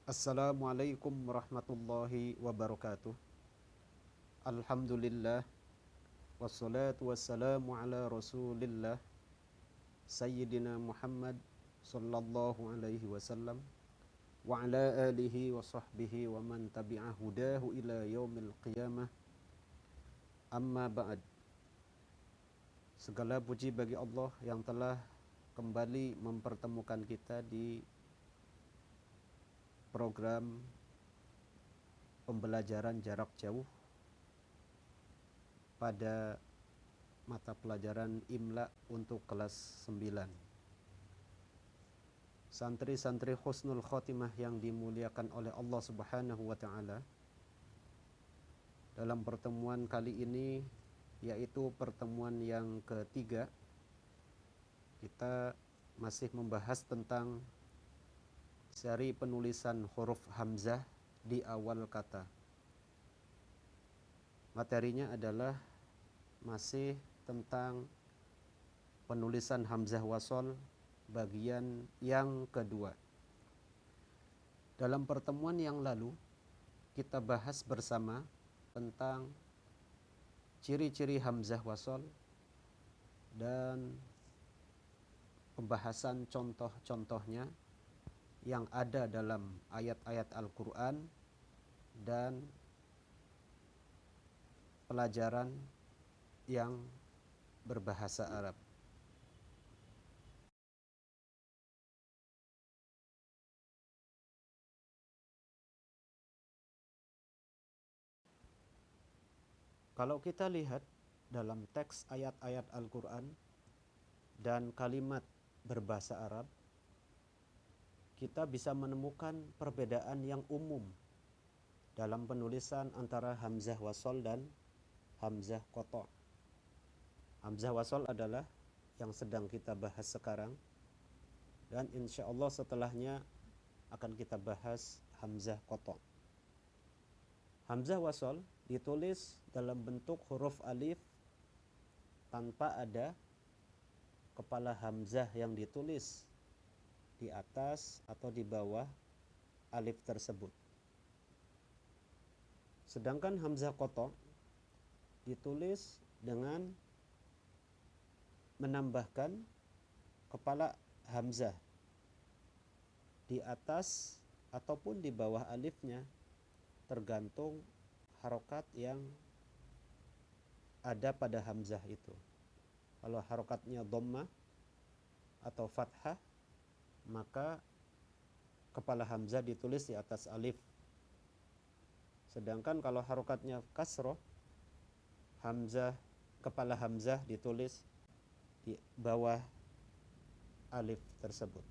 Assalamualaikum warahmatullahi wabarakatuh. Alhamdulillah wassalatu wassalamu ala Rasulillah Sayyidina Muhammad sallallahu alaihi wasallam wa ala alihi wa sahbihi wa man tabi'a hudahu ila yaumil qiyamah. Amma ba'd. Segala puji bagi Allah yang telah kembali mempertemukan kita di program pembelajaran jarak jauh pada mata pelajaran Imla untuk kelas 9. Santri-santri husnul khotimah yang dimuliakan oleh Allah Subhanahu wa taala. Dalam pertemuan kali ini, yaitu pertemuan yang ketiga, kita masih membahas tentang seri penulisan huruf hamzah di awal kata. Materinya adalah masih tentang penulisan hamzah wasol bagian yang kedua. Dalam pertemuan yang lalu kita bahas bersama tentang ciri-ciri hamzah wasol dan pembahasan contoh-contohnya yang ada dalam ayat-ayat Al-Quran dan pelajaran yang berbahasa Arab. Kalau kita lihat dalam teks ayat-ayat Al-Quran dan kalimat berbahasa Arab, kita bisa menemukan perbedaan yang umum dalam penulisan antara hamzah wasol dan hamzah qata'. Hamzah wasol adalah yang sedang kita bahas sekarang, dan insya Allah setelahnya akan kita bahas hamzah qata'. Hamzah wasol ditulis dalam bentuk huruf alif tanpa ada kepala hamzah yang ditulis di atas atau di bawah alif tersebut. Sedangkan hamzah qata' ditulis dengan menambahkan kepala hamzah di atas ataupun di bawah alifnya, tergantung harokat yang ada pada hamzah itu. Kalau harokatnya dhammah atau fathah, maka kepala hamzah ditulis di atas alif. Sedangkan kalau harokatnya kasroh, kepala hamzah ditulis di bawah alif tersebut.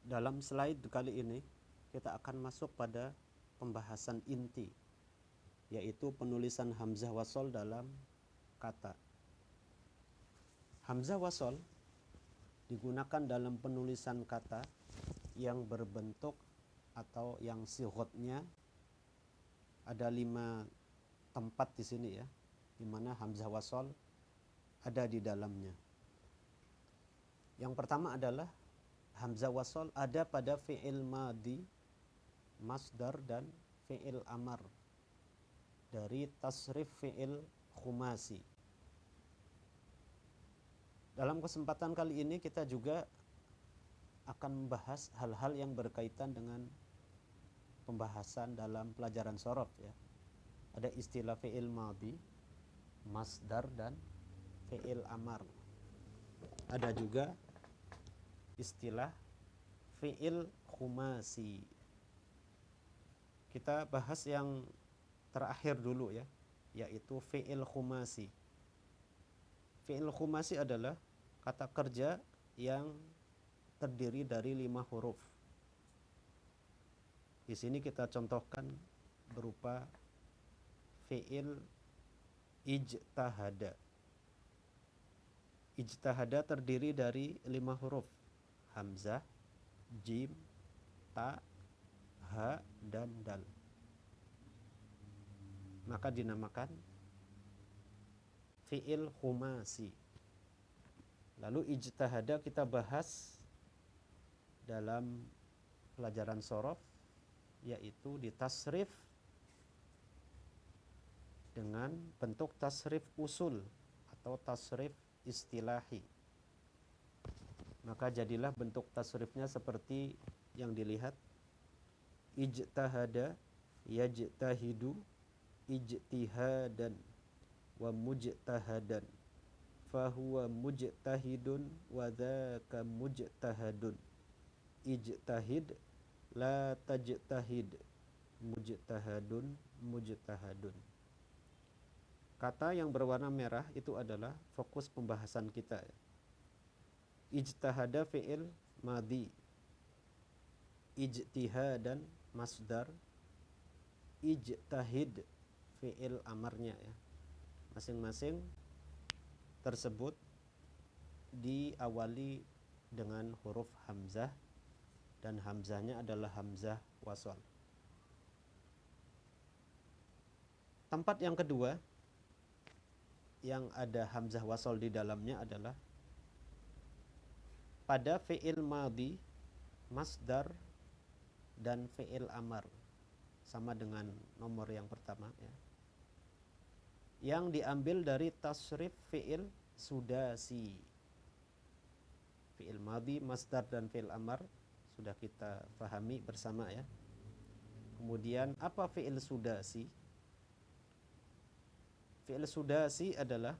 Dalam slide kali ini kita akan masuk pada pembahasan inti, yaitu penulisan hamzah wasol dalam kata. Hamzah wasol digunakan dalam penulisan kata yang berbentuk atau yang sighotnya ada 5 tempat di sini ya, di mana hamzah wasol ada di dalamnya. Yang pertama adalah hamzah wasol ada pada fi'il madhi, masdar, dan fi'il amar dari tasrif fi'il khumasi. Dalam kesempatan kali ini kita juga akan membahas hal-hal yang berkaitan dengan pembahasan dalam pelajaran shorof ya. Ada istilah fi'il madhi, masdar, dan fi'il amar. Ada juga istilah fi'il khumasi. Kita bahas yang terakhir dulu ya, yaitu fi'il khumasi. Fi'il khumasi adalah kata kerja yang terdiri dari 5 huruf. Di sini kita contohkan berupa fi'il ijtahada. Ijtahada terdiri dari 5 huruf: hamzah, jim, ta, ha, dan dal. Maka dinamakan fi'il khumasi. Lalu ijtahada kita bahas dalam pelajaran shorof, yaitu di tasrif dengan bentuk tasrif usul atau tasrif istilahi. Maka jadilah bentuk tasrifnya seperti yang dilihat. Ijtahada yajtahidu ijtihadan wa mujtahadan fahuwa mujtahidun wa dzaka mujtahadun. Ijtahid la tajtahid mujtahadun mujtahadun. Kata yang berwarna merah itu adalah fokus pembahasan kita. Ijtahada fi'il madhi, ijtihadan masdar, ijtahid fi'il amarnya ya. Masing-masing tersebut diawali dengan huruf hamzah dan hamzahnya adalah hamzah wasal. Tempat yang kedua yang ada hamzah wasal di dalamnya adalah pada fi'il madhi, masdar, dan fi'il amar, sama dengan nomor yang pertama ya, yang diambil dari tasrif fi'il sudasi. Fi'il madhi, masdar, dan fi'il amar sudah kita pahami bersama ya. Kemudian apa fi'il sudasi? Fi'il sudasi adalah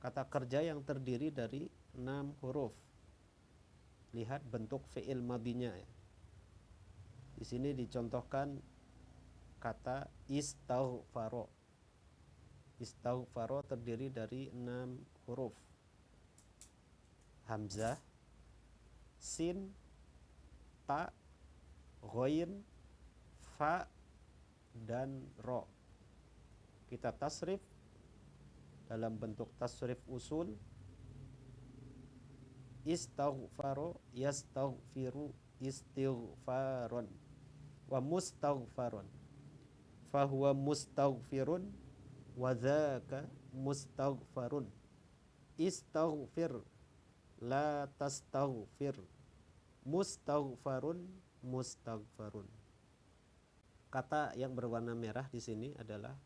kata kerja yang terdiri dari 6 huruf. Lihat bentuk fi'il madhinya ya. Di sini dicontohkan kata istaghfaro. Istaghfaro terdiri dari 6 huruf. Hamzah, sin, ta, ghain, fa, dan ro. Kita tasrif dalam bentuk tasrif usul. Istaghfaro yastaghfiru istighfaron wa mustaghfaron fahuwa mustaghfirun wa dzaka mustaghfarun. Istaghfir la tastaghfir mustaghfarun mustaghfarun. Kata yang berwarna merah di sini adalah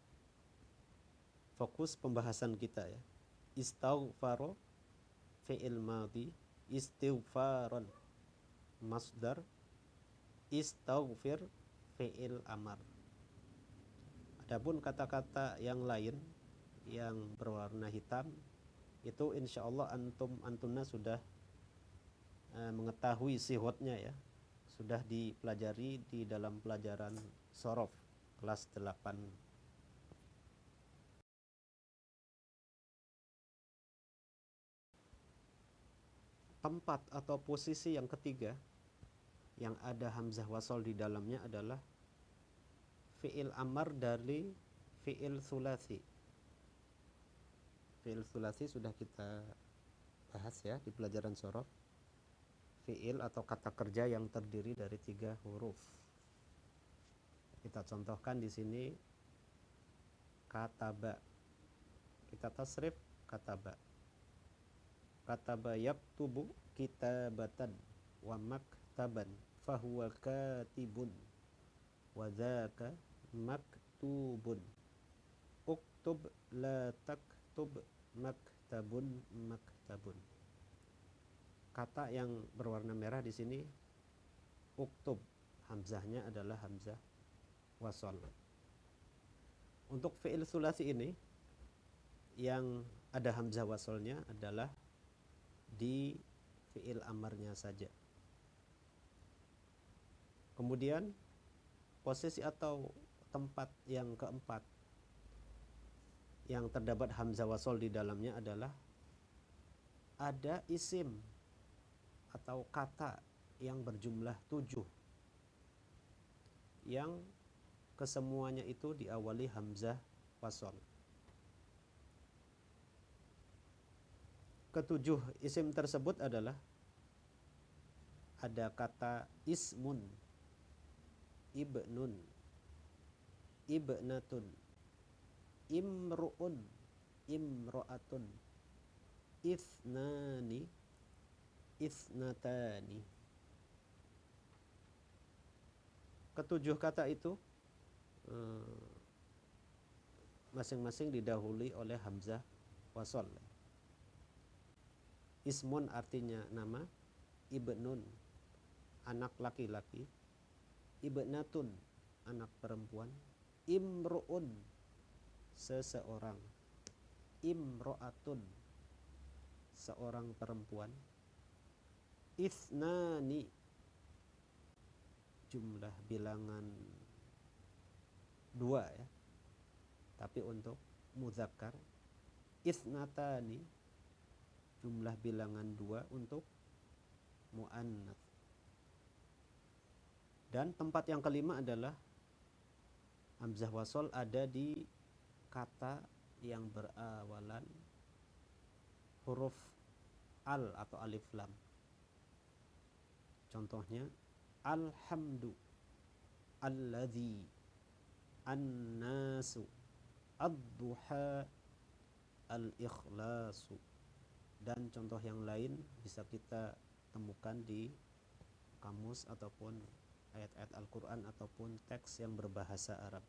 fokus pembahasan kita ya. Istaghfaro fi'il madhi, istighfaron masdar, istaghfir fi'il amar. Adapun kata-kata yang lain yang berwarna hitam itu insyaallah antunna sudah mengetahui sihotnya ya. Sudah dipelajari di dalam pelajaran shorof kelas 8. Tempat atau posisi yang ketiga yang ada hamzah wasal di dalamnya adalah fi'il amar dari fi'il sulasi. Fi'il sulasi sudah kita bahas ya di pelajaran shorof. Fi'il atau kata kerja yang terdiri dari 3 huruf. Kita contohkan di sini kataba. Kita tasrif kataba. Kataba yaktubu kitabatan wa maktaban fahuwa katibun wa dzaka maktubun. Uktub la taktub maktabun maktabun. Kata yang berwarna merah di sini uktub, hamzahnya adalah hamzah wasal. Untuk fi'il sulasi ini yang ada hamzah wasalnya adalah di fi'il amarnya saja. Kemudian posisi atau tempat yang keempat yang terdapat hamzah wasal di dalamnya adalah ada isim atau kata yang berjumlah 7 yang kesemuanya itu diawali hamzah wasal. Ketujuh isim tersebut adalah ada kata ismun, ibnun, ibnatun, imru'un, imro'atun, Ithnani, ithnatani. Ketujuh kata itu masing-masing didahului oleh hamzah wasol. Ismun artinya nama, ibnun anak laki-laki, ibnatun anak perempuan, imru'un seseorang, imro'atun seorang perempuan, ithnani jumlah bilangan dua ya, tapi untuk mudzakkar, ithnatani jumlah bilangan dua untuk muannats. Dan tempat yang kelima adalah hamzah wasol ada di kata yang berawalan huruf al atau alif lam. Contohnya alhamdu, alladzi, annasu, ad-duha, al-ikhlasu. Dan contoh yang lain bisa kita temukan di kamus ataupun ayat-ayat Al-Quran ataupun teks yang berbahasa Arab.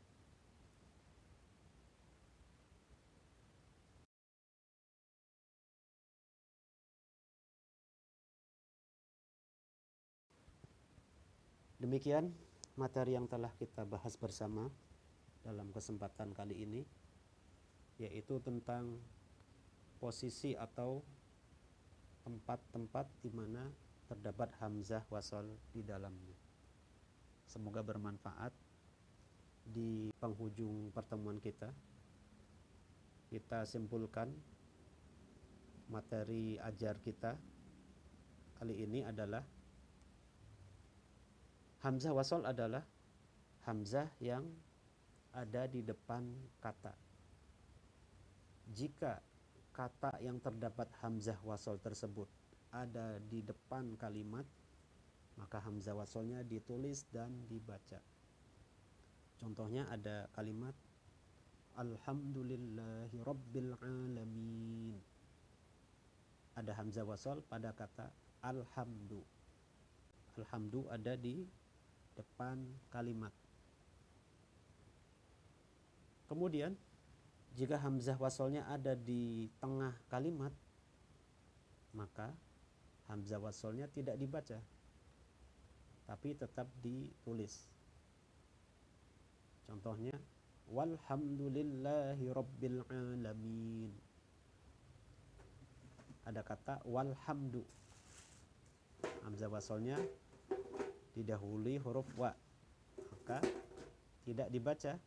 Demikian materi yang telah kita bahas bersama dalam kesempatan kali ini, yaitu tentang posisi atau tempat-tempat di mana terdapat hamzah wasol di dalamnya. Semoga bermanfaat. Di penghujung pertemuan kita simpulkan materi ajar kita kali ini adalah hamzah wasol adalah hamzah yang ada di depan kata. Jika kata yang terdapat hamzah wasol tersebut ada di depan kalimat, maka hamzah wasolnya ditulis dan dibaca. Contohnya ada kalimat alhamdulillahi rabbil alamin. Ada hamzah wasol pada kata alhamdu. Alhamdu ada di depan kalimat. Kemudian jika hamzah wasolnya ada di tengah kalimat, maka hamzah wasolnya tidak dibaca, tapi tetap ditulis. Contohnya walhamdulillahi rabbil alamin. Ada kata walhamdu, hamzah wasolnya didahului huruf wa, maka tidak dibaca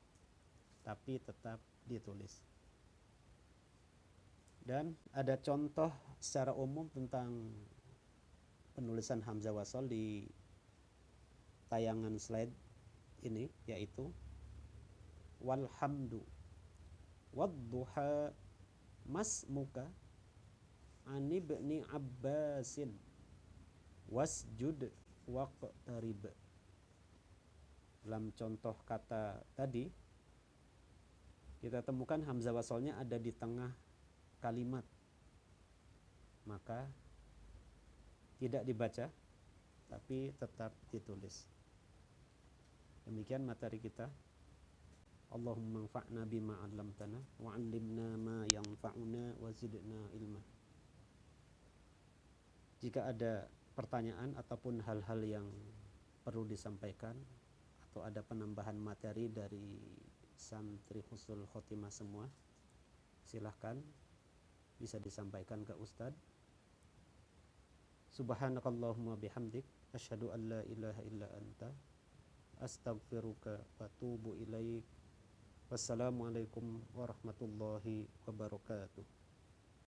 tapi tetap ditulis. Dan ada contoh secara umum tentang penulisan hamzah wasol di tayangan slide ini, yaitu walhamdu wadduha masmuka anibni abbasin wasjud waqtarib. Dalam contoh kata tadi kita temukan hamzah wasolnya ada di tengah kalimat, maka tidak dibaca tapi tetap ditulis. Demikian materi kita. Allahumma anfa'na bima 'allamtana wa 'allimna ma yanfa'una wa zidna ilma. Jika ada pertanyaan ataupun hal-hal yang perlu disampaikan atau ada penambahan materi dari santri Husnul Khotimah semua, silahkan bisa disampaikan ke Ustadz. Subhanakallahumma bihamdik asyhadu an la ilaha illa anta astaghfiruka wa atubu ilaik. Wassalamualaikum warahmatullahi wabarakatuh.